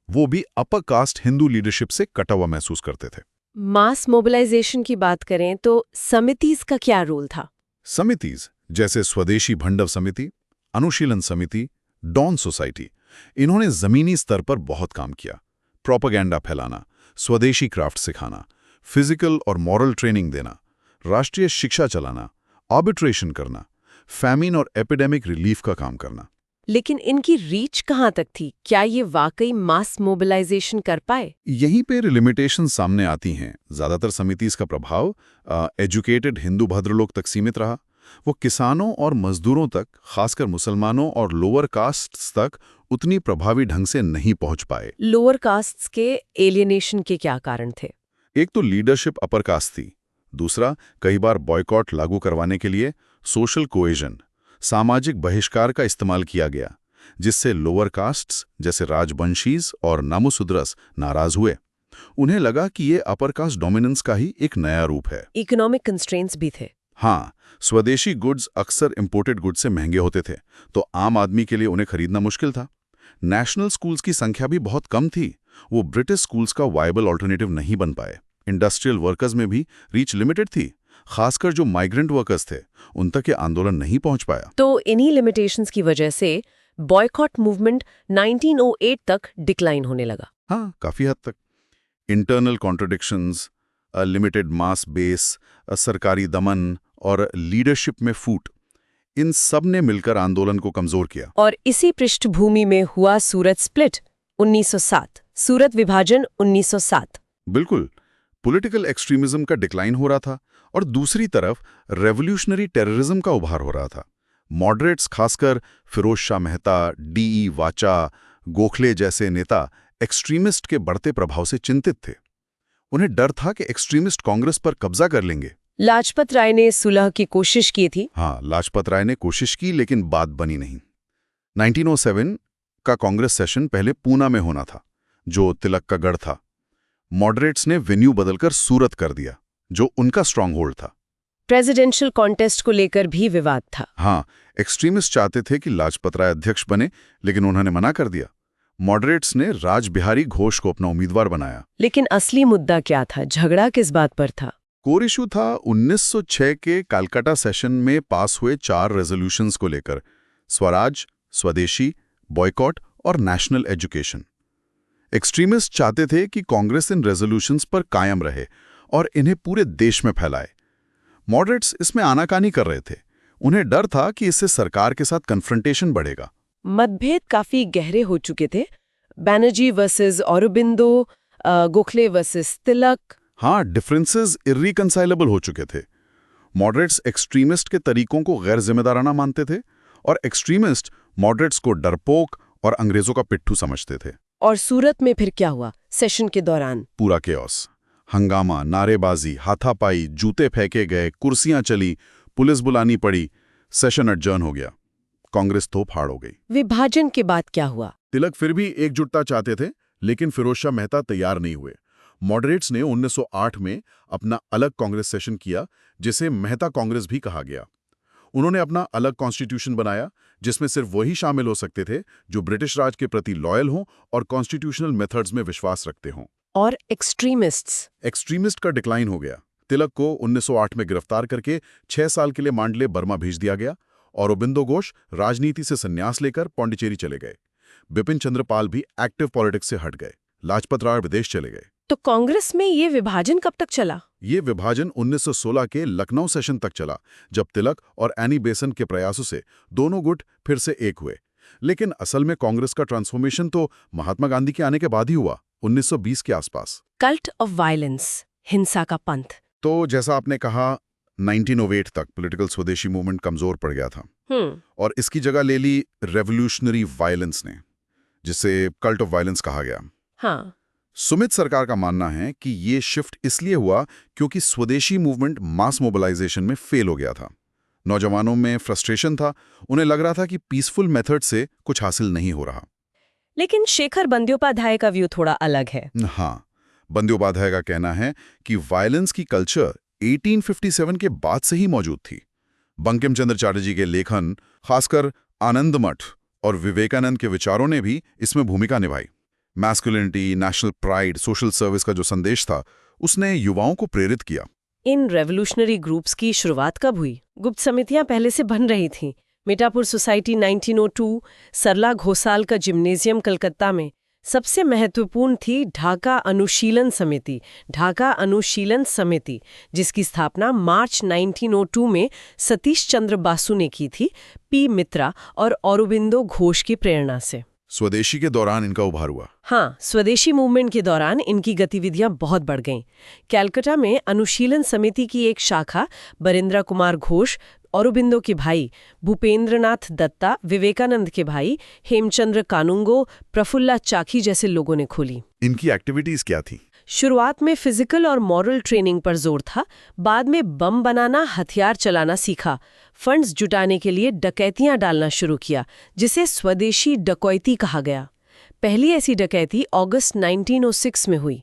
वो भी अपर कास्ट हिंदू लीडरशिप से कटा हुआ महसूस करते थे। मास मोबिलाइजेशन की बात करें तो समितिज का क्या रोल था? समितिज जैसे स्वदेशी भंडव समिति, अनुशीलन समिति, डॉन सोसाइटी, इन्होंने जमीनी स्तर पर बहुत काम किया। प्रोपेगेंडा फैलाना, स्वदेशी क्राफ्ट सिखाना, फिजिकल और मॉरल ट्रेनिंग देना, राष्ट्रीय शिक्षा चलाना, आर्बिट्रेशन करना, फैमिन और एपिडेमिक रिलीफ का काम करना। लेकिन इनकी रीच कहाँ तक थी? क्या ये वाकई मास मोबिलाइजेशन कर पाए? यहीं पे लिमिटेशन सामने आती हैं। ज्यादातर समितिस का प्रभाव एजुकेटेड हिंदू भद्रलोक तक सीमित रहा। वो किसानों और मजदूरों तक, खासकर मुसलमानों और लोअर कास्ट्स तक उतनी प्रभावी ढंग से नहीं पहुंच पाए। लोअर कास्ट्स के एलियनेशन के क्या कारण थे? एक तो लीडरशिप अपर कास्ट थी, दूसरा कई बार बॉयकॉट लागू करवाने के लिए सोशल कोएजन, सामाजिक बहिष्कार का इस्तेमाल किया गया, जिससे लोअर कास्ट्स जैसे राजवंशीज और नामुशूद्रस नाराज हुए। उन्हें लगा कि ये अपर कास्ट डोमिनेंस का ही एक नया रूप है। इकोनॉमिक कंस्ट्रेंट्स भी थे। हाँ, स्वदेशी गुड्स अक्सर इंपोर्टेड गुड्स से महंगे होते थे, तो आम आदमी के लिए उन्हें खरीदना मुश्किल था। नेशनल स्कूल्स की संख्या भी बहुत कम थी, वो ब्रिटिश स्कूल्स का वायबल ऑल्टरनेटिव नहीं बन पाए। इंडस्ट्रियल वर्कर्स में भी रीच लिमिटेड थी, खासकर जो माइग्रेंट वर्कर्स थे, उन तक ये आंदोलन नहीं पहुंच पाया। तो इन्हीं लिमिटेशंस की वजह से बॉयकॉट मूवमेंट 1908 तक डिक्लाइन होने लगा। हाँ, काफी हद तक। इंटरनल कॉन्ट्रडिक्शंस, लिमिटेड मास बेस, सरकारी दमन और लीडरशिप में फूट, इन सब ने मिलकर आंदोलन को कमजोर किया। और इसी पृष्ठभूमि में हुआ सूरत स्प्लिट 1907, सूरत विभाजन 1907। बिल्कुल, पॉलिटिकल एक्सट्रीमिज्म का डिक्लाइन हो रहा था और दूसरी तरफ रेवोल्यूशनरी टेररिज्म का उभार हो रहा था। मॉडरेट्स, खासकर फिरोज शाह मेहता, डी.ई. वाचा, गोखले जैसे नेता एक्सट्रीमिस्ट के बढ़ते प्रभाव से चिंतित थे। उन्हें डर था कि एक्सट्रीमिस्ट कांग्रेस पर कब्जा कर लेंगे। लाजपत राय ने सुलह की कोशिश की थी। हाँ, लाजपत राय ने कोशिश की, लेकिन बात बनी नहीं। 1907 का कांग्रेस सेशन पहले पूना में होना था, जो तिलक का गढ़ था। मॉडरेट्स ने वेन्यू बदलकर सूरत कर दिया, जो उनका स्ट्रांग होल्ड था। प्रेसिडेंशियल कॉन्टेस्ट को लेकर भी विवाद था। हाँ, एक्सट्रीमिस्ट चाहते थे कि लाजपत राय अध्यक्ष बने, लेकिन उन्होंने मना कर दिया। मॉडरेट्स ने राज बिहारी घोष को अपना उम्मीदवार बनाया। लेकिन असली मुद्दा क्या था? झगड़ा किस बात पर था? कोर इशू था 1906 के कलकत्ता सेशन में पास हुए 4 रेजोल्यूशंस को लेकर: स्वराज, स्वदेशी, बॉयकॉट और नेशनल एजुकेशन। एक्सट्रीमिस्ट चाहते थे कि कांग्रेस इन रेजोल्यूशंस पर कायम रहे और इन्हें पूरे देश में फैलाए। मॉडरेट्स इसमें आनाकानी कर रहे थे। उन्हें डर था कि इससे सरकार के साथ कन्फ्रंटेशन बढ़ेगा। मतभेद काफी गहरे हो चुके थे। बैनर्जी वर्सेस औरोबिंदो, गोखले वर्सेस तिलक। हाँ, डिफरेंसेस इर्रिकंसाइलेबल हो चुके थे। मॉडरेट्स एक्सट्रीमिस्ट के तरीकों को गैर जिम्मेदाराना मानते थे और एक्सट्रीमिस्ट मॉडरेट्स को डरपोक और अंग्रेजों का पिट्ठू समझते थे। और सूरत में फिर क्या हुआ सेशन के दौरान? पूरा केओस, हंगामा, नारेबाजी, हाथापाई, जूते फेंके गए, कुर्सियां चली, पुलिस बुलानी पड़ी। सेशन एडजर्न हो गया। कांग्रेस तो फाड़ हो गई। विभाजन के बाद क्या हुआ? तिलक फिर भी एकजुटता चाहते थे, लेकिन फिरोज शाह मेहता तैयार नहीं हुए। मॉडरेट्स ने 1908 में अपना अलग कांग्रेस सेशन किया, जिसे मेहता कांग्रेस भी कहा गया। उन्होंने अपना अलग कॉन्स्टिट्यूशन बनाया, जिसमें सिर्फ वही शामिल हो सकते थे जो ब्रिटिश राज के प्रति लॉयल हों और कॉन्स्टिट्यूशनल मेथड्स में विश्वास रखते हों। और एक्सट्रीमिस्ट का डिक्लाइन हो गया। तिलक को 1908 में गिरफ्तार करके 6 साल के लिए मांडले बर्मा भेज दिया गया। औरोबिंदो घोष राजनीति से संन्यास लेकर पौंडीचेरी चले गए। बिपिन चंद्र पाल भी एक्टिव पॉलिटिक्स से हट गए। लाजपत राय विदेश चले गए। तो कांग्रेस में ये विभाजन कब तक चला? ये विभाजन 1916 के लखनऊ सेशन तक चला, जब तिलक और एनी बेसन के प्रयासों से दोनों गुट फिर से एक हुए। लेकिन असल में कांग्रेस का ट्रांसफॉर्मेशन तो महात्मा गांधी के आने के बाद ही हुआ, 1920 के आसपास। कल्ट ऑफ वायलेंस, हिंसा का पंथ। तो जैसा आपने कहा, 1908 तक पॉलिटिकल स्वदेशी मूवमेंट कमजोर पड़ गया था और इसकी जगह ले ली रेवोल्यूशनरी वायलेंस ने, जिसे कल्ट ऑफ वायलेंस कहा गया। हाँ। सुमित सरकार का मानना है कि ये शिफ्ट इसलिए हुआ क्योंकि स्वदेशी मूवमेंट मास मोबिलाइजेशन में फेल हो गया था। नौजवानों में फ्रस्ट्रेशन था, उन्हें लग रहा था कि पीसफुल मेथड से कुछ हासिल नहीं हो रहा। लेकिन शेखर बंद्योपाध्याय का व्यू थोड़ा अलग है। हाँ, बंद्योपाध्याय का कहना है कि वायलेंस की कल्चर 1857 के बाद से ही मौजूद थी। बंकिम चंद्र चटर्जी के लेखन, खासकर आनंद मठ और विवेकानंद के विचारों ने भी इसमें भूमिका निभाई। Masculinity, national pride, social service का जो संदेश था, उसने युवाओं को प्रेरित किया। इन रेवोल्यूशनरी ग्रुप्स की शुरुआत कब हुई? गुप्त समितियां पहले से बन रही थीं। मीठापुर सोसाइटी 1902, सरला घोसाल का जिम्नेजियम कलकत्ता में। सबसे महत्वपूर्ण थी ढाका अनुशीलन समिति, जिसकी स्थापना मार्च 1902 में सतीश चंद्र बासु ने की थी, पी मित्रा और औरोबिंदो घोष की प्रेरणा से। स्वदेशी के दौरान इनका उभार हुआ। हाँ, स्वदेशी मूवमेंट के दौरान इनकी गतिविधियां बहुत बढ़ गईं। कलकत्ता में अनुशीलन समिति की एक शाखा बरिंद्र कुमार घोष, औरोबिंदो के भाई भूपेंद्रनाथ दत्ता, विवेकानंद के भाई हेमचंद्र कानूंगो, प्रफुल्ला चाकी जैसे लोगों ने खोली। इनकी एक्टिविटीज क्या थी? शुरुआत में फिजिकल और मॉरल ट्रेनिंग पर जोर था। बाद में बम बनाना, हथियार चलाना सीखा। फंड्स जुटाने के लिए डकैतियां डालना शुरू किया, जिसे स्वदेशी डकैती कहा गया। पहली ऐसी डकैती अगस्त 1906 में हुई।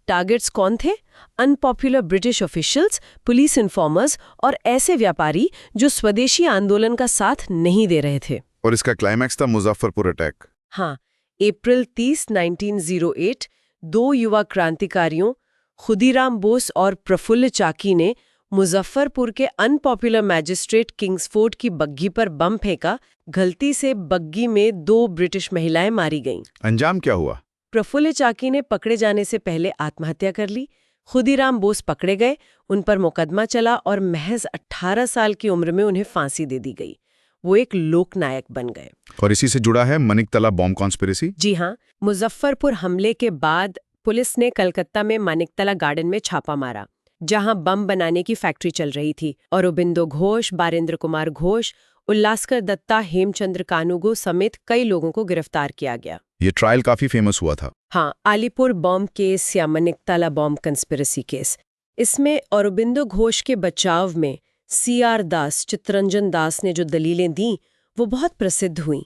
टारगेट्स कौन थे? Unpopular British officials, police informers और ऐसे व्यापारी जो स्वदेशी आंदोलन का साथ नहीं दे रहे थे। और इसका क्लाइमैक्स था मुजफ्फरपुर अटैक। हाँ, अप्रैल 30, 1908 2 युवा क्रांतिकारियों खुदीराम बोस और प्रफुल्ल चाकी ने मुजफ्फरपुर के अनपॉपुलर मैजिस्ट्रेट किंग्सफोर्ड की बग्घी पर बम फेंका। गलती से बग्घी में 2 ब्रिटिश महिलाएं मारी गईं। अंजाम क्या हुआ? प्रफुल्ल चाकी ने पकड़े जाने से पहले आत्महत्या कर ली। खुदीराम बोस पकड़े गए, उन पर मुकदमा चला और महज 18 साल की उम्र में उन्हें फांसी दे दी गई। वो एक लोकनायक बन गए। और इसी से जुड़ा है मानिकतला बॉम्ब कॉन्स्पिरेसी। जी हाँ, मुजफ्फरपुर हमले के बाद पुलिस ने कलकत्ता में मानिकतला गार्डन में छापा मारा, जहां बम बनाने की फैक्ट्री चल रही थी। औरोबिंदो घोष, बारेंद्र कुमार घोष, उल्लासकर दत्ता, हेमचंद्र कानूगो समेत कई लोगों को गिरफ्तार किया गया। ये ट्रायल काफी फेमस हुआ था। हाँ, आलीपुर बॉम्ब केस या मानिकतला बॉम्ब कंस्पिरेसी केस। इसमें औरोबिंदो घोष के बचाव में CR दास, चित्तरंजन दास ने जो दलीलें दी वो बहुत प्रसिद्ध हुईं।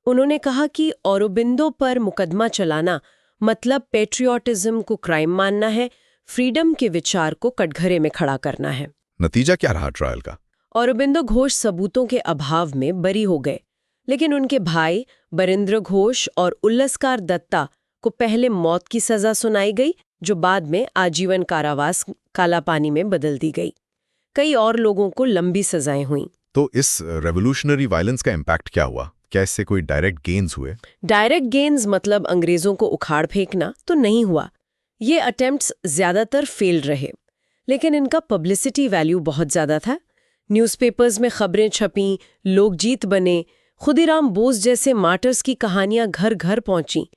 उन्होंने कहा कि औरोबिंदो पर मुकदमा चलाना मतलब पेट्रियोटिज्म को क्राइम मानना है, फ्रीडम के विचार को कटघरे में खड़ा करना है। नतीजा क्या रहा ट्रायल का? औरोबिंदो घोष सबूतों के अभाव में बरी हो गए, लेकिन उनके भाई बरिंद्र घोष और उल्लसकार दत्ता को पहले मौत की सजा सुनाई गई, जो बाद में आजीवन कारावास काला पानी में बदल दी गई। कई और लोगों को लंबी सजाएं हुईं। तो इस रेवोल्यूशनरी वायलेंस का इम्पैक्ट क्या हुआ? क्या इससे कोई डायरेक्ट गेन्स हुए? डायरेक्ट गेन्स मतलब अंग्रेजों को उखाड़ फेंकना तो नहीं हुआ। ये अटेम्प्ट्स ज्यादातर फेल्ड रहे, लेकिन इनका पब्लिसिटी वैल्यू बहुत ज्यादा था। न्यूज़पेपर्स में खबरें छपीं, लोकगीत बने, खुदीराम बोस जैसे मार्टर्स की कहानियां घर घर पहुंची।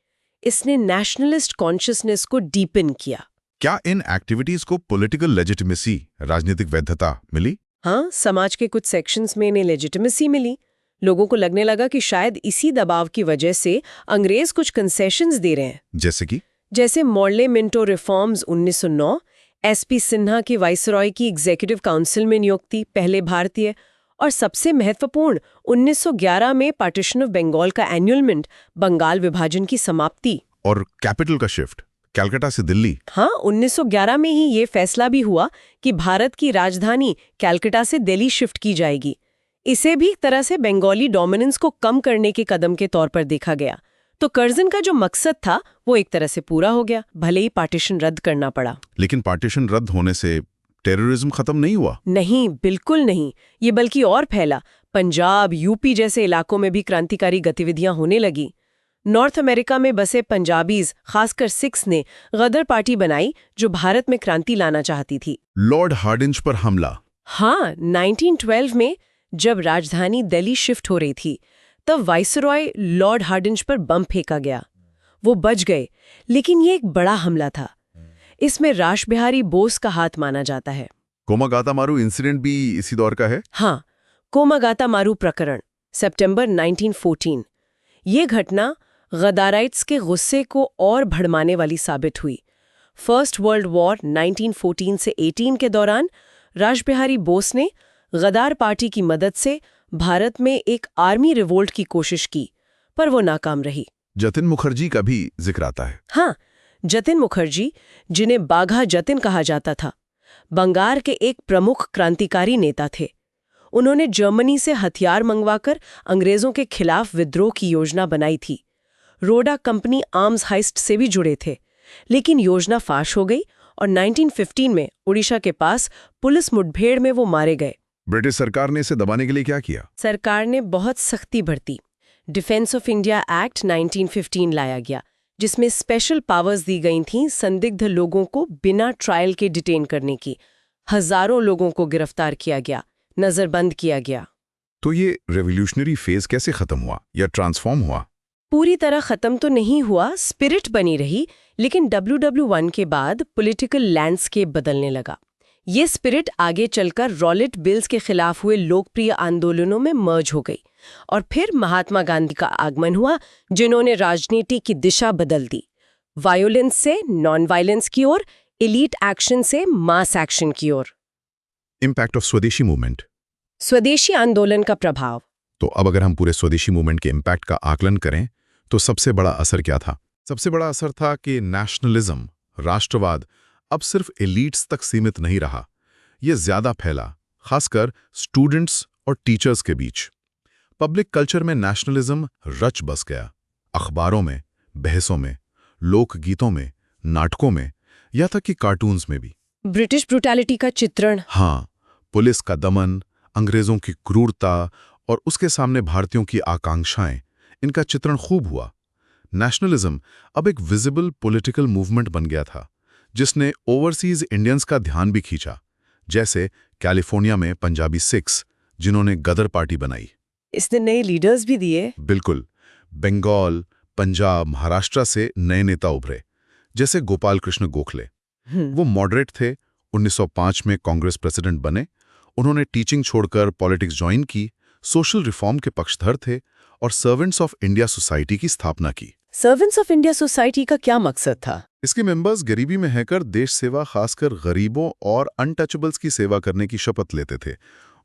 इसने नेशनलिस्ट कॉन्शियसनेस को डीपन किया। क्या इन एक्टिविटीज को पॉलिटिकल लेजिटिमेसी, राजनीतिक वैधता मिली? हाँ, समाज के कुछ सेक्शंस में इन्हें लेजिटिमेसी मिली। लोगों को लगने लगा कि शायद इसी दबाव की वजह से अंग्रेज कुछ कंसेशंस दे रहे हैं। जैसे Morley Minto reforms 1909, SP Sinha की वाइसरॉय की एग्जीक्यूटिव काउंसिल में नियुक्ति, पहले भारतीय, और सबसे महत्वपूर्ण 1911 में पार्टीशन ऑफ बंगाल का एन्यूलमेंट, बंगाल विभाजन की समाप्ति। और कैपिटल का शिफ्ट कलकत्ता से दिल्ली। हाँ, 1911 में ही ये फैसला भी हुआ कि भारत की राजधानी कलकत्ता से दिल्ली शिफ्ट की जाएगी। इसे भी एक तरह से बंगाली डोमिनेंस को कम करने के कदम के तौर पर देखा गया। तो कर्जन का जो मकसद था वो एक तरह से पूरा हो गया, भले ही पार्टीशन रद्द करना पड़ा। लेकिन पार्टीशन रद्द होने से टेररिज्म खत्म नहीं हुआ? नहीं, बिल्कुल नहीं। ये बल्कि और फैला। पंजाब, यूपी जैसे इलाकों में भी क्रांतिकारी गतिविधियां होने लगी। नॉर्थ अमेरिका में बसे पंजाबीज, खासकर सिख्स ने गदर पार्टी बनाई जो भारत में क्रांति लाना चाहती थी। लॉर्ड हार्डिंज पर हमला। हाँ, 1912 में जब राजधानी दिल्ली शिफ्ट हो रही थी, तब वाइसरॉय लॉर्ड हार्डिंज पर बम फेंका गया। वो बच गए, लेकिन ये एक बड़ा हमला था। इसमें रासबिहारी बोस का हाथ माना जाता है। कोमागातामारू इंसिडेंट भी इसी दौर का है? हाँ, कोमागातामारू प्रकरण, सितंबर 1914। ये घटना गदाराइट्स के गुस्से को और भड़माने वाली साबित हुई। फर्स्ट वर्ल्ड वॉर 1914 से 18 के दौरान रासबिहारी बोस ने गदार पार्टी की मदद से भारत में एक आर्मी रिवोल्ट की कोशिश की, पर वो नाकाम रही। जतिन मुखर्जी का भी जिक्र आता है। हाँ, जतिन मुखर्जी, जिन्हें बाघा जतिन कहा जाता था, बंगाल के एक प्रमुख क्रांतिकारी नेता थे। उन्होंने जर्मनी से हथियार मंगवाकर अंग्रेजों के खिलाफ विद्रोह की योजना बनाई थी। रोडा कंपनी आर्म्स हाइस्ट से भी जुड़े थे, लेकिन योजना फाश हो गई और 1915 में उड़ीसा के पास पुलिस मुठभेड़ में वो मारे गए। ब्रिटिश सरकार ने इसे दबाने के लिए क्या किया? सरकार ने बहुत सख्ती बरती। डिफेंस ऑफ इंडिया एक्ट 1915 लाया गया, जिसमें स्पेशल पावर्स दी गई थीं संदिग्ध लोगों को बिना ट्रायल के डिटेन करने की। हजारों लोगों को गिरफ्तार किया गया, नजरबंद किया गया। तो ये रेवोल्यूशनरी फेज कैसे खत्म हुआ या ट्रांसफॉर्म हुआ? पूरी तरह खत्म तो नहीं हुआ, स्पिरिट बनी रही, लेकिन WW1 के बाद पॉलिटिकल लैंडस्केप बदलने लगा। ये स्पिरिट आगे चलकर रॉलेट बिल्स के खिलाफ हुए लोकप्रिय आंदोलनों में मर्ज हो गई, और फिर महात्मा गांधी का आगमन हुआ, जिन्होंने राजनीति की दिशा बदल दी, वायोलेंस से नॉन वायलेंस की ओर, एलीट एक्शन से मास एक्शन की ओर। इम्पैक्ट ऑफ स्वदेशी मूवमेंट, स्वदेशी आंदोलन का प्रभाव। तो अब अगर हम पूरे स्वदेशी मूवमेंट के इम्पैक्ट का आकलन करें तो सबसे बड़ा असर क्या था? सबसे बड़ा असर था कि नेशनलिज्म, राष्ट्रवाद अब सिर्फ एलीट्स तक सीमित नहीं रहा, ये ज्यादा फैला, खासकर स्टूडेंट्स और टीचर्स के बीच। पब्लिक कल्चर में नेशनलिज्म रच बस गया, अखबारों में, बहसों में, लोकगीतों में, नाटकों में, या तक कि कार्टून्स में भी। ब्रिटिश ब्रूटैलिटी का चित्रण। हाँ, पुलिस का दमन, अंग्रेजों की क्रूरता और उसके सामने भारतीयों की आकांक्षाएं, इनका चित्रण खूब हुआ। नेशनलिज्म अब एक विजिबल पॉलिटिकल मूवमेंट बन गया था, जिसने ओवरसीज इंडियंस का ध्यान भी खींचा, जैसे कैलिफोर्निया में पंजाबी सिख्स, जिन्होंने गदर पार्टी बनाई। इसने नए लीडर्स भी दिए। बिल्कुल। बंगाल, पंजाब, महाराष्ट्र से नए नेता उभरे, जैसे गोपाल कृष्ण गोखले। वो मॉडरेट थे, 1905 में कांग्रेस प्रेसिडेंट बने। उन्होंने टीचिंग छोड़कर पॉलिटिक्स ज्वाइन की, सोशल रिफॉर्म के पक्षधर थे और सर्वेंट्स ऑफ इंडिया सोसाइटी की स्थापना की। सर्वेंट्स ऑफ इंडिया सोसाइटी का क्या मकसद था? इसके मेंबर्स गरीबी में रहकर देश सेवा, खासकर गरीबों और अनटचेबल्स की सेवा करने की शपथ लेते थे।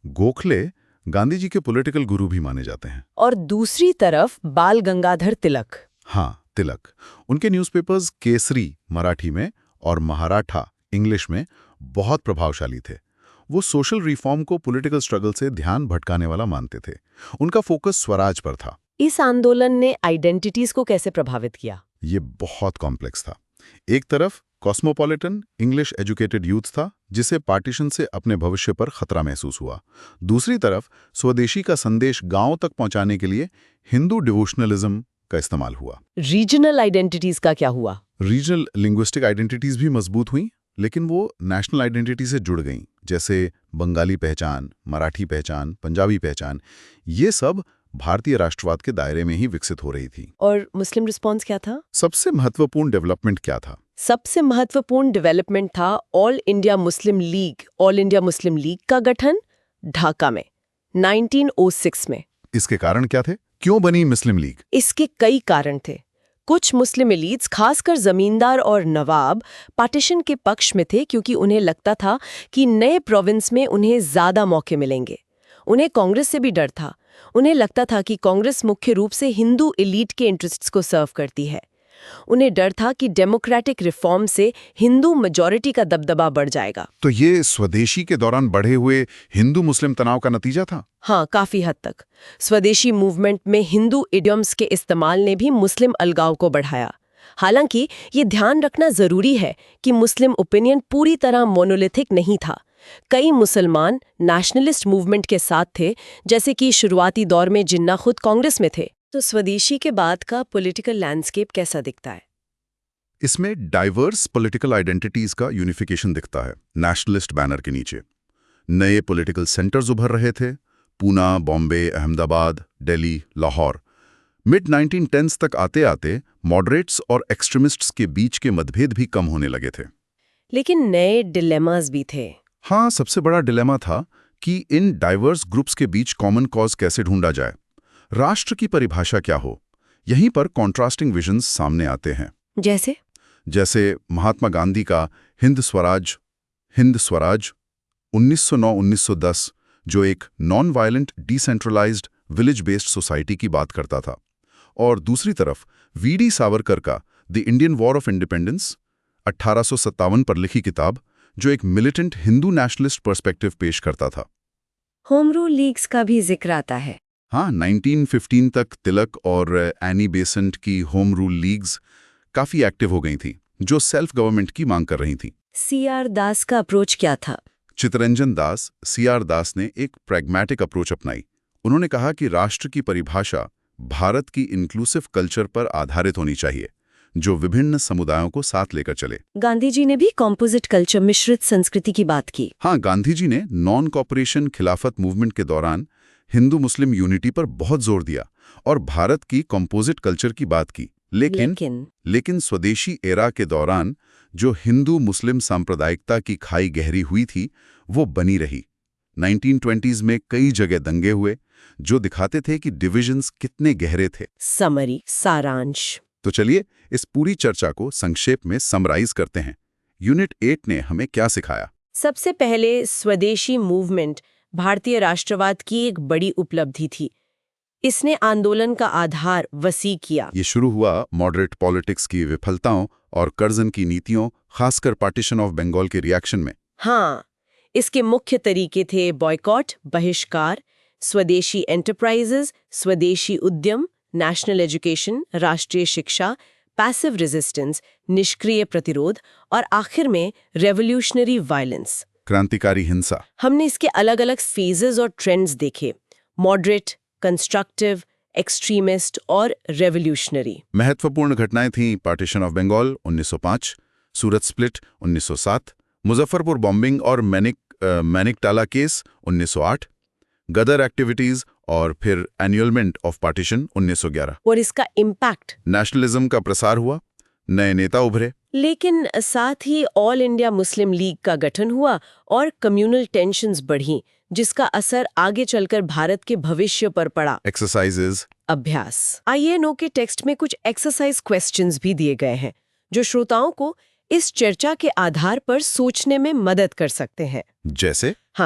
गोखले गांधी जी के पॉलिटिकल गुरु भी माने जाते हैं। और दूसरी तरफ बाल गंगाधर तिलक। हाँ, तिलक। उनके न्यूज़पेपर्स केसरी मराठी में और महाराठा इंग्लिश में बहुत प्रभावशाली थे। वो सोशल रिफॉर्म को पॉलिटिकल स्ट्रगल से ध्यान भटकाने वाला मानते थे। उनका फोकस स्वराज पर था। इस आंदोलन ने आइडेंटिटीज को कैसे प्रभावित किया? ये बहुत कॉम्प्लेक्स था। एक तरफ कॉस्मोपॉलिटन इंग्लिश एजुकेटेड यूथ था, जिसे पार्टीशन से अपने भविष्य पर खतरा महसूस हुआ। दूसरी तरफ स्वदेशी का संदेश गांव तक पहुंचाने के लिए हिंदू डिवोशनलिज्म का इस्तेमाल हुआ। रीजनल आइडेंटिटीज का क्या हुआ? रीजनल लिंग्विस्टिक आइडेंटिटीज भी मजबूत हुईं, लेकिन वो नेशनल आइडेंटिटी से जुड़ गईं, जैसे बंगाली पहचान, मराठी पहचान, पंजाबी पहचान। ये सब भारतीय राष्ट्रवाद के दायरे में ही विकसित हो रही थी। और मुस्लिम रिस्पॉन्स क्या था? सबसे महत्वपूर्ण डेवलपमेंट क्या था? सबसे महत्वपूर्ण डेवलपमेंट था ऑल इंडिया मुस्लिम लीग का गठन ढाका में 1906 में। इसके कारण क्या थे? क्यों बनी मुस्लिम लीग? इसके कई कारण थे। कुछ मुस्लिम एलीट्स, खासकर जमींदार और नवाब, पार्टीशन के पक्ष में थे क्योंकि उन्हें लगता था कि नए प्रोविंस में उन्हें ज्यादा मौके मिलेंगे। उन्हें कांग्रेस से भी डर था। उन्हें लगता था कि कांग्रेस मुख्य रूप से हिंदू एलीट के इंटरेस्ट्स को सर्व करती है। उन्हें डर था कि डेमोक्रेटिक रिफॉर्म से हिंदू मेजॉरिटी का दबदबा बढ़ जाएगा। तो ये स्वदेशी के दौरान बढ़े हुए हिंदू मुस्लिम तनाव का नतीजा था? हाँ, काफी हद तक। स्वदेशी मूवमेंट में हिंदू इडियम्स के इस्तेमाल ने भी मुस्लिम अलगाव को बढ़ाया। हालांकि ये ध्यान रखना जरूरी है कि मुस्लिम ओपिनियन पूरी तरह मोनोलिथिक नहीं था। कई मुसलमान नेशनलिस्ट मूवमेंट के साथ थे, जैसे कि शुरुआती दौर में जिन्ना खुद कांग्रेस में थे। तो स्वदेशी के बाद का पॉलिटिकल लैंडस्केप कैसा दिखता है? इसमें डाइवर्स पॉलिटिकल आइडेंटिटीज का यूनिफिकेशन दिखता है। नेशनलिस्ट बैनर के नीचे नए पॉलिटिकल सेंटर्स उभर रहे थे, पूना, बॉम्बे, अहमदाबाद, दिल्ली, लाहौर। मिड 1910s तक आते आते मॉडरेट्स और एक्सट्रीमिस्ट्स के बीच के मतभेद भी कम होने लगे थे। लेकिन नए डिलेमास भी थे। हाँ, सबसे बड़ा डिलेमा था कि इन डाइवर्स ग्रुप्स के बीच कॉमन कॉज कैसे ढूंढा जाए। राष्ट्र की परिभाषा क्या हो? यहीं पर कॉन्ट्रास्टिंग विजन्स सामने आते हैं। जैसे महात्मा गांधी का हिंद स्वराज 1909-1910, जो एक non violent decentralised village based society की बात करता था, और दूसरी तरफ वी.डी. सावरकर का the Indian war of independence 1857 पर लिखी किताब, जो एक मिलिटेंट हिंदू नेशनलिस्ट पर्सपेक्टिव पेश करता था। होम रूल लीग्स का भी जिक्र आता है। हाँ, 1915 तक तिलक और एनी बेसेंट की होम रूल लीग्स काफी एक्टिव हो गई थी, जो सेल्फ गवर्नमेंट की मांग कर रही थी। C.R. दास का अप्रोच क्या था? चित्तरंजन दास, C.R. दास ने एक प्रैग्मेटिक अप्रोच अपनाई। उन्होंने कहा कि राष्ट्र की परिभाषा भारत की इंक्लूसिव कल्चर पर आधारित होनी चाहिए, जो विभिन्न समुदायों को साथ लेकर चले। गांधी जी ने भी कॉम्पोजिट कल्चर, मिश्रित संस्कृति की बात की। हाँ, गांधी जी ने नॉन कॉपरेशन खिलाफत मूवमेंट के दौरान हिंदू मुस्लिम यूनिटी पर बहुत जोर दिया और भारत की कॉम्पोजिट कल्चर की बात की। लेकिन स्वदेशी एरा के दौरान जो हिंदू मुस्लिम सांप्रदायिकता की खाई गहरी हुई थी, वो बनी रही। 1920s में कई जगह दंगे हुए, जो दिखाते थे कि डिविजन्स कितने गहरे थे। सारांश। तो चलिए इस पूरी चर्चा को संक्षेप में समराइज करते हैं। यूनिट 8 ने हमें क्या सिखाया? सबसे पहले, स्वदेशी मूवमेंट भारतीय राष्ट्रवाद की एक बड़ी उपलब्धि थी। इसने आंदोलन का आधार वसी किया। ये शुरू हुआ मॉडरेट पॉलिटिक्स की विफलताओं और कर्जन की नीतियों, खासकर पार्टीशन ऑफ बंगाल के रिएक्शन में। हाँ, इसके मुख्य तरीके थे बॉयकॉट, बहिष्कार, स्वदेशी एंटरप्राइजेस, स्वदेशी उद्यम, नेशनल एजुकेशन, राष्ट्रीय शिक्षा, पैसिव रेजिस्टेंस, निष्क्रिय प्रतिरोध और आखिर में रेवोल्यूशनरी वायलेंस, क्रांतिकारी हिंसा। हमने इसके अलग अलग फेजेस और ट्रेंड्स देखे: मॉडरेट, कंस्ट्रक्टिव, एक्सट्रीमिस्ट और रेवोल्यूशनरी। महत्वपूर्ण घटनाएं थीं partition of Bengal 1905, Surat split 1907, Muzaffarpur bombing और मैनिकटाला केस 1908, गदर एक्टिविटीज और फिर एन्यूअलमेंट ऑफ पार्टीशन 1911। और इसका इम्पैक्ट? नेशनलिज्म का प्रसार हुआ, नए नेता उभरे। लेकिन साथ ही ऑल इंडिया मुस्लिम लीग का गठन हुआ और कम्युनल टेंशन्स बढ़ी, जिसका असर आगे चलकर भारत के भविष्य पर पड़ा। एक्सरसाइजेज, अभ्यास। INO के टेक्स्ट में कुछ एक्सरसाइज क्वेश्चंस भी दिए गए हैं, जो श्रोताओं को इस चर्चा के आधार पर सोचने में मदद कर सकते हैं।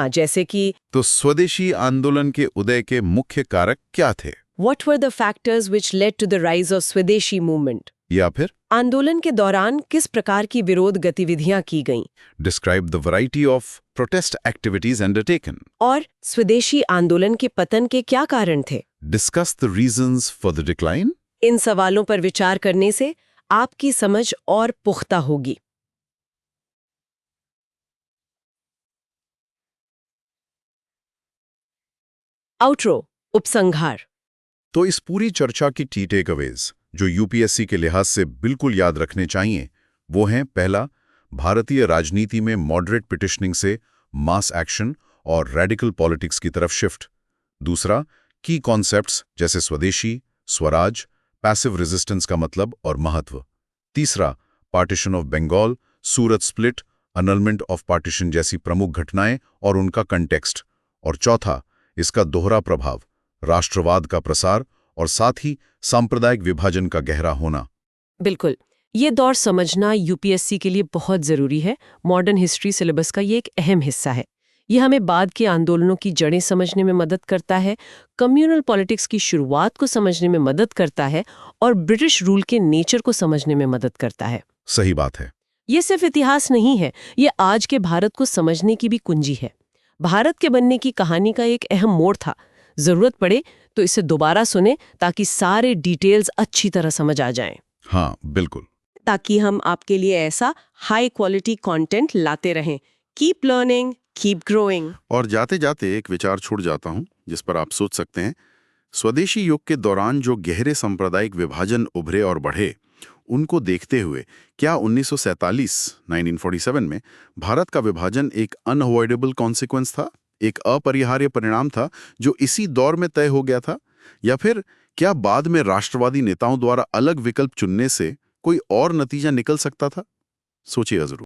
जैसे कि तो स्वदेशी आंदोलन के उदय के मुख्य कारक क्या थे? What were the factors which led to the rise of स्वदेशी मूवमेंट? या फिर आंदोलन के दौरान किस प्रकार की विरोध गतिविधियां की गईं? Describe the variety of protest activities undertaken. और स्वदेशी आंदोलन के पतन के क्या कारण थे? Discuss the reasons for the decline. इन सवालों पर विचार करने से आपकी समझ और पुख्ता होगी। आउटरो, उपसंहार। तो इस पूरी चर्चा की टी टेकअवेज जो यूपीएससी के लिहाज से बिल्कुल याद रखने चाहिए वो हैं, पहला, भारतीय राजनीति में मॉडरेट पिटिशनिंग से मास एक्शन और रेडिकल पॉलिटिक्स की तरफ शिफ्ट। दूसरा, की कॉन्सेप्ट्स जैसे स्वदेशी, स्वराज, पैसिव रेजिस्टेंस का मतलब और महत्व। तीसरा, partition of Bengal, Surat split, annulment of partition जैसी प्रमुख घटनाएं और उनका कंटेक्स्ट। और चौथा, इसका दोहरा प्रभाव, राष्ट्रवाद का प्रसार और साथ ही सांप्रदायिक विभाजन का गहरा होना। बिल्कुल, ये दौर समझना यूपीएससी के लिए बहुत जरूरी है। मॉडर्न हिस्ट्री सिलेबस का ये एक अहम हिस्सा है। ये हमें बाद के आंदोलनों की जड़ें समझने में मदद करता है, कम्युनल पॉलिटिक्स की शुरुआत को समझने में मदद करता है और ब्रिटिश रूल के नेचर को समझने में मदद करता है। सही बात है। ये सिर्फ इतिहास नहीं है, ये आज के भारत को समझने की भी कुंजी है। भारत के बनने की कहानी का एक अहम मोड़ था। जरूरत पड़े तो इसे दोबारा सुने ताकि सारे डिटेल्स अच्छी तरह समझ आ जाएं। हाँ, बिल्कुल। ताकि हम आपके लिए ऐसा हाई क्वालिटी कंटेंट लाते रहें। Keep learning, keep growing. और जाते जाते एक विचार छोड़ जाता हूं जिस पर आप सोच सकते हैं। स्वदेशी युग के दौरान जो गहरे सांप्रदायिक विभाजन उभरे और बढ़े, उनको देखते हुए क्या 1947 में भारत का विभाजन एक अनअवॉइडेबल कॉन्सिक्वेंस था, एक अपरिहार्य परिणाम था जो इसी दौर में तय हो गया था? या फिर क्या बाद में राष्ट्रवादी नेताओं द्वारा अलग विकल्प चुनने से कोई और नतीजा निकल सकता था? सोचिएगा जरूर।